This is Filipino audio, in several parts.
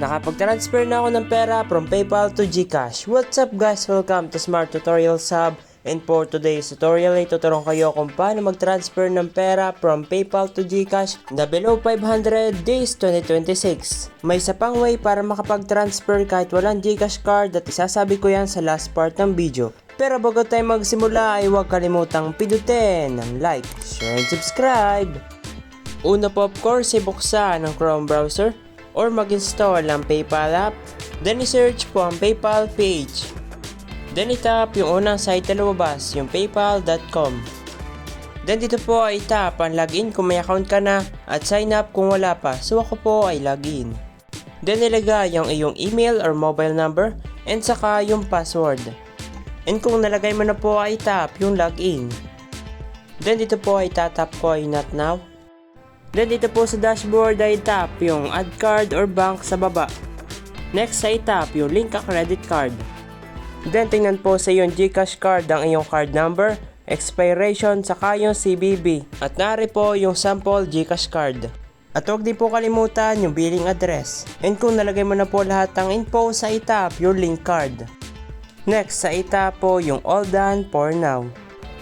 Nakapag-transfer na ako ng pera from PayPal to Gcash. What's up guys? Welcome to Smart Tutorial Hub. And for today's tutorial ay tuturuan kayo kung paano mag-transfer ng pera from PayPal to Gcash na below 500 days 2026. May isa pang way para makapag-transfer kahit walang Gcash card at isasabi ko yan sa last part ng video. Pero bago tayo magsimula ay huwag kalimutang pindutin ng like, share, and subscribe. Una po of course ay buksan ang Chrome browser or mag-install ng PayPal app. Then i-search po ang PayPal page. Then i-tap yung unang site na lumabas, yung paypal.com. Then dito po ay tap ang login kung may account ka na at sign up kung wala pa. So ako po ay login. Then ilagay yung iyong email or mobile number and saka yung password. And kung nalagay mo na po ay tap yung login. Then dito po ay tatap ko ay not now. Then dito po sa dashboard ay tap yung add card or bank sa baba. Next ay tap yung link a credit card. Then tingnan po sa iyong Gcash card ang iyong card number, expiration, saka yung CVV. At nari po yung sample Gcash card. At huwag din po kalimutan yung billing address. And kung nalagay mo na po lahat ng info sa itap yung link card. Next sa itap po yung all done for now.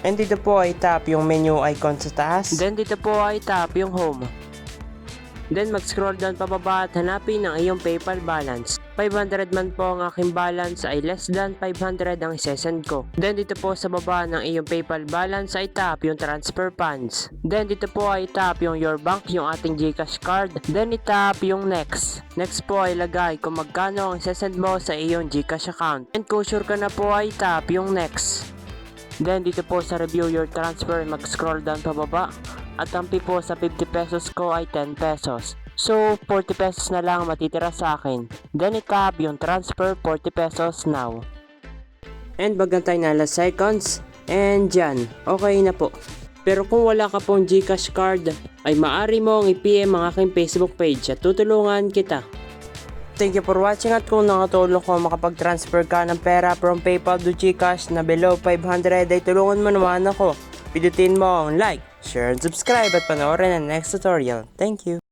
And dito po ay tap yung menu icon sa taas. Then dito po ay tap yung home. Then mag-scroll down pababa at hanapin ang iyong PayPal balance. 500 man po ang aking balance ay less than 500 ang isesend ko. Then dito po sa baba ng iyong PayPal balance ay tap yung transfer funds. Then dito po ay tap yung your bank, yung ating Gcash card. Then itap yung next. Next po ay lagay kung magkano ang isesend mo sa iyong Gcash account. And kung sure ka na po ay tap yung next. Then dito po sa review your transfer mag-scroll down pababa. At ang fee po sa 50 pesos ko ay 10 pesos. So 40 pesos na lang matitira sa akin. Then itap yung transfer 40 pesos now. And bagantay na last seconds. And dyan, okay na po. Pero kung wala ka pong Gcash card ay maaari mong i-PM ang aking Facebook page at tutulungan kita. Thank you for watching at kung nakatulong ko makapag-transfer ka ng pera from PayPal to Gcash na below 500 ay tulungan mo naman ako. Pindutin mo ang like, share, and subscribe at panoorin ang next tutorial. Thank you!